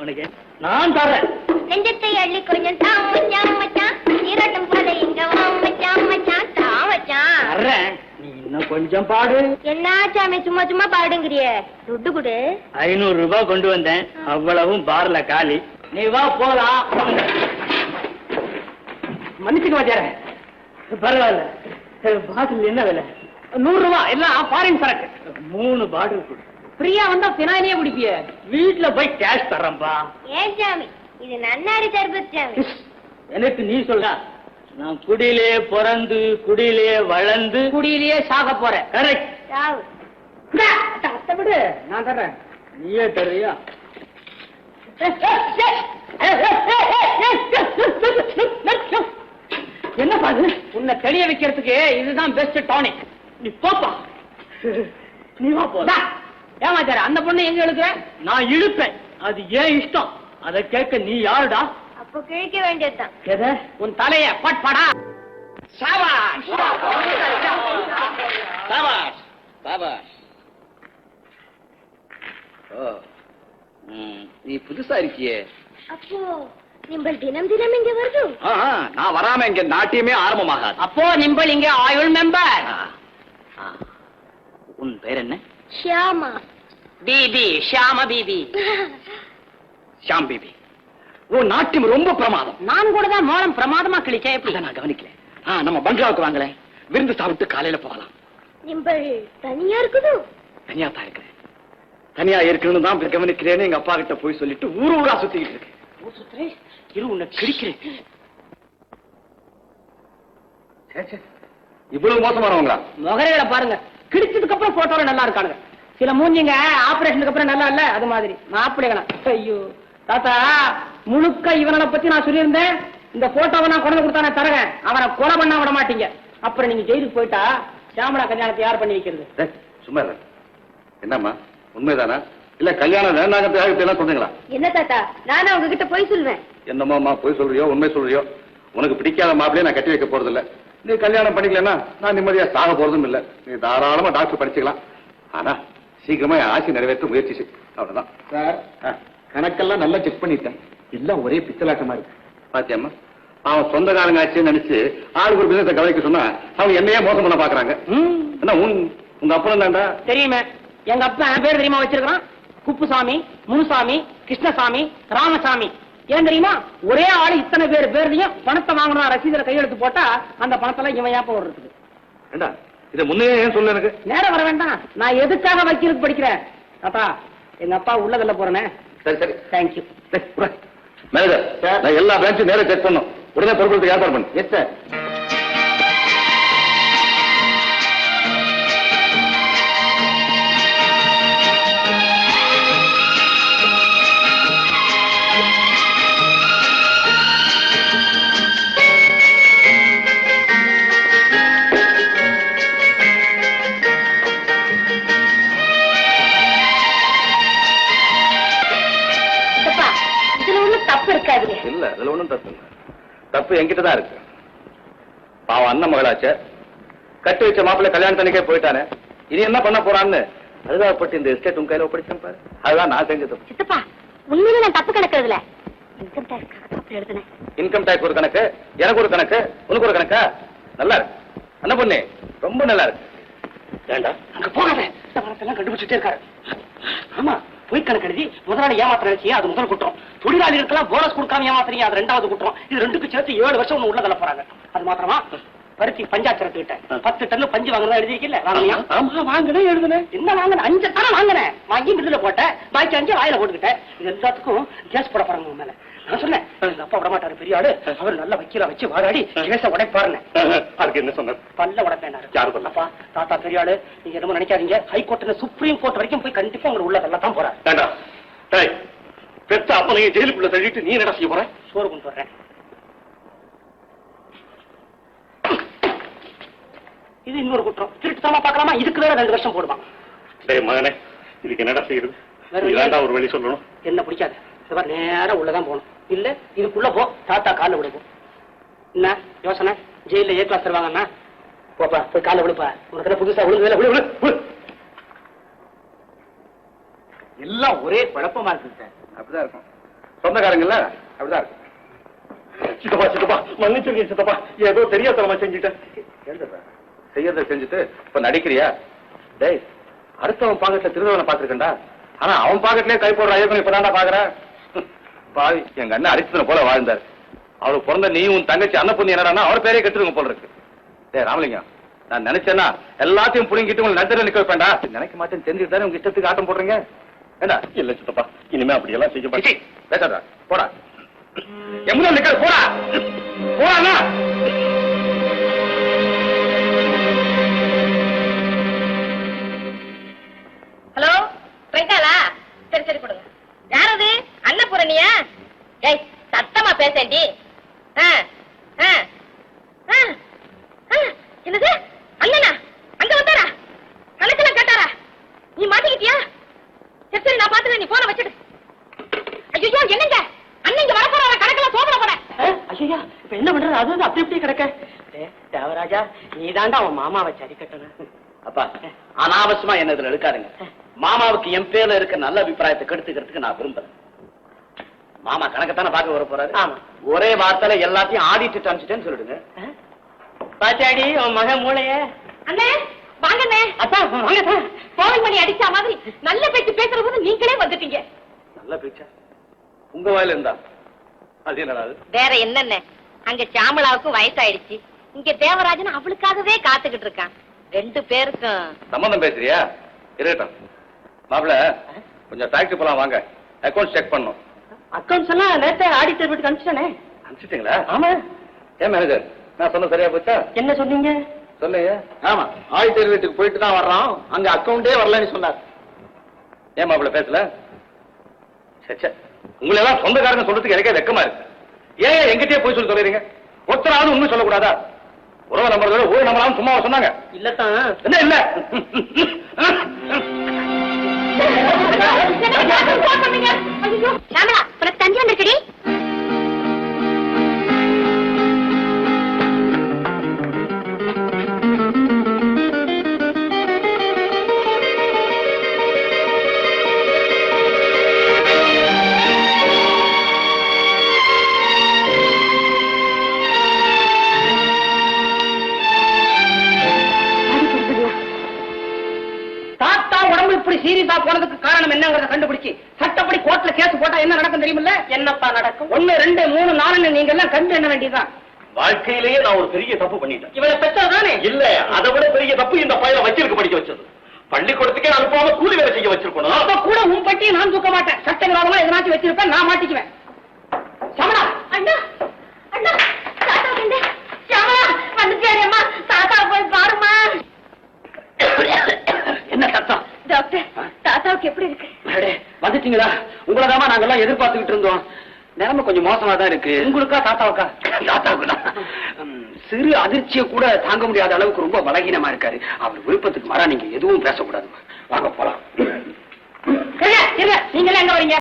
உனக்கு நான் தர்றேன். நெஞ்சத்தை அள்ளி கொஞ்சம் தான் மச்சான் மச்சான், நீராட்டம் போல இங்க வா மச்சான் மச்சான், தான் மச்சான் தர்றேன். நீ இன்னும் கொஞ்சம் பாடு. என்ன சாமி சும்மா சும்மா பாடுங்கிறிய? துட்டு கொடு. 500 ரூபாய் கொண்டு வந்தேன், அவ்வளவும் பார்ல காலி. நீ வா போலாம். மன்னிச்சுக்க வாத்தியார. பரவாயில்ல. பாட்டில் என்ன விலை? 100 ரூபாய். எல்லாம் ஃபாரின் சரக்கு. 3 பாட்டில் கொடு. ஃப்ரீயா வந்தா பினாயிலே குடிப்பிய. வீட்டுல போய் கேஷ் தர்றேன்பா. ஏன் சாமி இது நன்னாரி சர்பத் சாமி. எனக்கு நீ சொல்ற. நான் குடியிலே பிறந்து குடியிலே வளர்ந்து குடியிலேயே சாக போறேன். கரெக்ட். சாவு. அத்தை விடு, நான் தர்றேன். நீயே தர்றியா? என்ன பாது? உன்னை தெளிய வைக்கிறதுக்கு இதுதான் பெஸ்ட் டானிக். நீ போப்பா. நீ வா போ. ஏமாச்சார அந்த பொண்ணு எங்க இழுக்கிற? நான் இழுப்பேன், அது ஏன் இஷ்டம். அதை கேட்க நீ யாருடா? அப்ப கிழிக்க வேண்டியதுதான். எதை? உன் தலைய பட்படா. சாபாஷ் சாபாஷ் சாபாஷ். ஓ, நீ புதுசா இருக்கியே. அப்போ நீங்கள் தினம் தினம் இங்க வருது? நான் வராம இங்க நாட்டியமே ஆரம்பமாகாது. அப்போ நிம்பல் இங்க ஆயுள் மெம்பர். உன் பேர் என்ன? ஷியாமா. பிபி, ஷியாம பிபி. ஷாம் பிபி. உன் நாட்டியம் ரொம்ப பிரமாதம். நான் கூட தான் மோளம் பிரமாதமா கிழிச்சேன். எப்படி? நான் கவனிக்கல. நம்ம பங்களாவுக்கு வாங்கல, விருந்து சாப்பிட்டு காலையில போகலாம். நீங்கள் தனியா இருக்குது? தனியா தான் இருக்கிறேன். தனியா இருக்கணும்னு தான் கவனிக்கிறேன்னு எங்க அப்பா கிட்ட போய் சொல்லிட்டு ஊரா சுத்திக்கிட்டு இருக்கேன். இரு, உன்னை கிழிக்கிறேன். இவ்வளவு மோசமானவங்களா? முகரைகளை பாருங்க, கிழிச்சதுக்கு அப்புறம் போட்டோல நல்லா இருக்கானுங்க. சில மூஞ்சிங்க ஆபரேஷனுக்கு அப்புறம் நல்லா இல்ல, அது மாதிரி மாப்பிள்ளைகளா. ஐயோ தாத்தா, முழுக்க இவனை பத்தி நான் சொல்லியிருந்தேன். இந்த போட்டோவை நான் கொண்டு கொடுத்தா நான் தரேன். அவனை கொலை பண்ண விட மாட்டீங்க. அப்புறம் நீங்க ஜெயிலுக்கு போயிட்டா சாமலா கல்யாணத்தை யார் பண்ணி வைக்கிறது? சும்மா இல்ல. என்னம்மா, உண்மைதானா இல்ல கல்யாணம் வேண்டாங்கிறதுக்காக சொன்னீங்களா? என்ன தாத்தா, நானும் உங்ககிட்ட போய் சொல்லுவேன். என்னம்மா போய் சொல்றியோ உண்மை சொல்றியோ, உனக்கு பிடிக்காத மாப்பிள்ளையே நான் கட்டி வைக்க போறது இல்ல. நீ கல்யாணம் பண்ணிக்கலன்னா நான் நிம்மதியா சாக போறதும் இல்ல. நீ தாராளமா டாக்டர் படிச்சுக்கலாம். ஆனா சீக்கிரமா என் ஆசை நிறைவேற்ற முயற்சி செய். அவ்வளவுதான் சார். கணக்கெல்லாம் நல்லா செக் பண்ணிட்டேன். எல்லாம் ஒரே பித்தலாட்டமா இருக்கு. பாத்தியம்மா, அவன் சொந்த காலங்க ஆச்சுன்னு நினைச்சு ஆளுக்கு ஒரு பிசினஸை கவனிக்க சொன்னா அவங்க என்னையே மோசம் பண்ண பாக்குறாங்க. என்ன உங்க அப்பா தான்டா? தெரியுமே, எங்க அப்பா பேர் தெரியுமா வச்சிருக்கான்? குப்புசாமி, முனுசாமி, கிருஷ்ணசாமி, ராமசாமி. ஏன் தெரியுமா? ஒரே ஆளு இத்தனை பேர்லயும் பணத்தை வாங்கணும் ரசீதுல கையெழுத்து போட்டா அந்த பணத்தெல்லாம் இவன் ஏப்ப வர்றதுக்கு. ஏண்டா இதை முன்னே ஏன் சொல்ல? எனக்கு நேரம் வர வேண்டாம். நான் எதுக்காக வக்கீலுக்கு படிக்கிறேன்? தாத்தா, எங்க அப்பா உள்ளதல்ல போறேனே. சரி சரி, தேங்க்யூ. மேனேஜர், நான் எல்லா பிரான்ச்சும் நேரம் செக் பண்ணும். உடனே பொறுப்பு ஏற்பாடு பண்ணு. Yes sir. இல்ல, அதுல ஒண்ணும் தப்பு இல்ல. தப்பு என்கிட்டதான் இருக்கு. பாவம் அண்ணன் மகளாச்ச, கட்டி வச்ச மாப்பிள்ளை கல்யாணத்தன்னைக்கே போயிட்டானே, இனி என்ன பண்ண போறான்னு அதுதாப்பட்டு இந்த எஸ்டேட் உங்க கையில ஒப்படைச்சேன் பாரு. அதுதான் நான் செஞ்சது. சித்தப்பா, உண்மையில நான் தப்பு கணக்குறதுல இன்கம் டாக்ஸ் தப்பு எழுதுனேன். இன்கம் டாக்ஸ் ஒரு கணக்கு, எனக்கு ஒரு கணக்கு, உனக்கு ஒரு கணக்கா? நல்லா இருக்கு. என்ன பொண்ணு, ரொம்ப நல்லா இருக்கு. ஏண்டா அங்க போகாத, இந்த பணத்தெல்லாம் கண்டுபிடிச்சிட்டே இருக்காரு. ஆமா, பொய் கணக்கு எழுதி முதலாளி ஏமாத்த நினைச்சியா, அது முதல் குற்றம். தொழிலாளிகளுக்கெல்லாம் போனஸ் கொடுக்காம ஏமாத்துறீங்க, அது 2வது குற்றம். இது ரெண்டுக்கு சேர்த்து 7 வருஷம் ஒண்ணு உள்ள தள்ள போறாங்க. அது மாத்திரமா, பருத்தி பஞ்சாச்சரத்து கிட்ட 10 டன் பஞ்சு வாங்குறதா எழுதிருக்கீல்ல, வாங்கியா? வாங்கினேன், எழுதுனேன். என்ன வாங்கின? 5 டன் வாங்கினேன். வாங்கி மில்லுல போட்டேன், பாக்கி 5 வாயில போட்டுக்கிட்டேன். இது எல்லாத்துக்கும் கேஸ் போட போறாங்க உங்க மேல. நான் சொன்னேன், எங்க அப்பா விட மாட்டாரு, பெரிய ஆளு, அவர் நல்ல வக்கீலா வச்சு வாதாடி கேஸ உடைப்பாருன்னு. அதுக்கு என்ன சொன்னார்? பல்ல உடைப்பேன். யாரு பண்ணா? அப்பா, தாத்தா பெரிய ஆளு, நீங்க என்னமோ நினைக்காதீங்க. ஹைகோர்ட்ல சுப்ரீம் கோர்ட் வரைக்கும் போய் கண்டிப்பா உங்களை உள்ள தள்ளத்தான் போறாரு. வேண்டாம், பெத்த அப்பனையும் ஜெயிலுக்குள்ள தள்ளிட்டு நீ என்ன செய்ய போற? சோறு கொண்டு வர்றேன். இது இன்னொரு குற்றம். திருட்டுத்தனமா பார்க்கலாமா? இதுக்கு வேற 2 வருஷம் போடுவான். டேய் மகனே, இதுக்கு என்னடா செய்யுது? ஒரு வழி சொல்லணும். என்ன பிடிக்காது, நேரம் உள்ளதான் போகணும். இல்ல இதுக்குள்ள போ, தாத்தா கால விடுவோம். என்ன யோசனை? ஜெயில ஏ கிளாஸ் தருவாங்கன்னா போப்பா, போய் கால விழுப்பா. உனக்கு புதுசா விழுந்து விழு விழு. எல்லாம் ஒரே குழப்பமா இருக்கு சார். அப்படிதான் இருக்கும். சொந்தக்காரங்கல்ல அப்படிதான் இருக்கு. சித்தப்பா சித்தப்பா மன்னிச்சிருக்கேன் சித்தப்பா, ஏதோ தெரியாதனமா செஞ்சுட்டேன். செய்யறத செஞ்சுட்டு இப்ப நடிக்கிறியா? டேய், அடுத்தவன் பாக்கெட்ல திருதவனை பாத்துருக்கேன்டா, ஆனா அவன் பாக்கெட்லயே கை போடுற ஐயப்பன் இப்பதான்டா பாக்குறேன். பாவி, எங்க அண்ணன் அரிசனை போல வாழ்ந்தார். அவருக்கு பிறந்த நீயும் உன் தங்கச்சி அன்னபுண்ணி என்னடா அவர் பேரே கெட்டுருங்க போல இருக்கு. டேய் ராமலிங்கம், நான் நினைச்சேன்னா எல்லாத்தையும் புடுங்கிட்டு உங்களை நடுத்தர நிக்க வைப்பேன்டா. நினைக்க மாட்டேன்னு தெரிஞ்சுட்டு தானே உங்க இஷ்டத்துக்கு ஆட்டம் போடுறீங்க. ஏண்டா? இல்ல சித்தப்பா, இனிமே அப்படி எல்லாம் செய்ய மாட்டேன். பேசாதா, போடா. எம்முதா நிக்க, போடா போடா. ஹலோ, ட்ரைக்காலா? சரி சரி கொடுங்க. யாரது? அன்னபூரணியா? ஏய், சத்தமா பேசேண்டி. என்னது? அண்ணனா அங்க வந்தாரா? கணக்கெல்லாம் கேட்டாரா? நீ மாட்டிக்கிட்டியா? சரி சரி, நான் பாத்துக்கிறேன், நீ போன வச்சிடு. ஐயோ, என்னங்க அண்ணன் இங்க வர போற, கணக்கெல்லாம் சோதனை போற. ஐயா, இப்ப என்ன பண்றது? அது அப்படி இப்படி கிடக்க. தேவராஜா, நீ தாண்டா அவன் மாமாவை சரி கட்டணும். அப்பா, அனாவசியமா என்ன இதுல எடுக்காதுங்க. மாமாவுக்கு என் பேர்ல இருக்க நல்ல அபிப்பிராயத்தை கெடுத்துக்கிறதுக்கு நான் விரும்புறேன். மாமா கணக்கத்தானே பார்க்க வர போறாரு. ஆமா. ஒரே வார்த்தையில எல்லாத்தையும் ஆடிட்டு அனுப்பிச்சிட்டேன்னு சொல்லிடுங்க. பாச்சாடி, உன் மகன் மூளைய. அண்ணே வாங்கண்ணே. அப்பா வாங்க. கோவில் மணி அடிச்சா மாதிரி நல்ல பேச்சு பேசுற போது நீங்களே வந்துட்டீங்க. நல்ல பேச்சா உங்க வாயில இருந்தா அது என்னடா? வேற என்னென்ன, அங்க சாமளாவுக்கும் வயசாயிடுச்சு, இங்க தேவராஜன் அவளுக்காகவே காத்துக்கிட்டு இருக்கான். 2 பேருக்கும் சம்பந்தம் பேசுறியா? இருக்கட்டும் மாப்பிள, கொஞ்சம் டாக்ஸி போலாம் வாங்க, அக்கௌண்ட் செக் பண்ணணும். அக்கௌண்ட்ஸ் எல்லாம் நேரத்தை ஆடிட்டர் வீட்டுக்கு அனுப்பிச்சிட்டானே. அனுப்பிச்சிட்டீங்களா? ஆமா. ஏன் மேனேஜர், நான் சொன்ன சரியா போச்சா? என்ன சொன்னீங்க? சொல்லுங்க. ஆமா, ஆடிட்டர் வீட்டுக்கு போயிட்டு தான் வர்றோம், அங்க அக்கௌண்டே வரலன்னு சொன்னார். ஏன் மாப்பிள பேசல? சச்சா, உங்களை எல்லாம் சொந்தக்காரங்க சொல்றதுக்கு எனக்கே வெக்கமா இருக்கு. ஏன் எங்கிட்டே போய் சொல்லி சொல்றீங்க? ஒருத்தராவது உண்மை சொல்லக்கூடாதா? உறவு நம்பர் ஊர் நம்பரான்னு சும்மா சொன்னாங்க. இல்லத்தான். என்ன இல்ல? சாமளா, உனக்கு தந்தி வந்திருக்கடி. தாத்தா உடம்பு இப்படி சீரியஸா போனதுக்கு காரணம் என்னங்கறத கண்டுபிடிச்சு சட்டப்படி கோர்ட்ல கேஸ் போட்டா என்ன நடக்கும் தெரியுமில்ல? என்னப்பா நடக்கும்? 1 2 3 4 நீங்க எல்லாம் கண்டு என்ன வேண்டியதுதான். வாழ்க்கையிலேயே நான் ஒரு பெரிய தப்பு பண்ணிட்டேன். இவளை பெற்றதானே? இல்ல, அதை விட பெரிய தப்பு இந்த பையனை வச்சிருக்க படிக்க வச்சது. பள்ளிக்கூடத்துக்கே அனுப்பாம கூலி வேலை செய்ய வச்சிருக்கணும். அப்ப கூட உன் பட்டியை நான் தூக்க மாட்டேன். சட்டவிரோதமா எதனாச்சும் வச்சிருப்பேன், நான் மாட்டிக்குவேன். சமணா, அண்ணா அண்ணா, தாத்தா கண்டு. சாமளா வந்துட்டாரு அம்மா, தாத்தா போய் பாருமா. என்ன சத்தம்? டாக்டர், தாத்தாவுக்கு எப்படி இருக்கு? அடே, வந்துட்டீங்களா? உங்களதாமா நாங்கெல்லாம் எதிர்பார்த்துக்கிட்டு இருந்தோம். நிலைமை கொஞ்சம் மோசமா தான் இருக்கு. உங்களுக்கா தாத்தாவுக்கா? தாத்தாவுக்கு தான். சிறு அதிர்ச்சியை கூட தாங்க முடியாத அளவுக்கு ரொம்ப பலகீனமா இருக்காரு. அவர் விருப்பத்துக்கு மாறா நீங்க எதுவும் பேசக்கூடாது. வாங்க போலாம். நீங்க எங்க வரீங்க?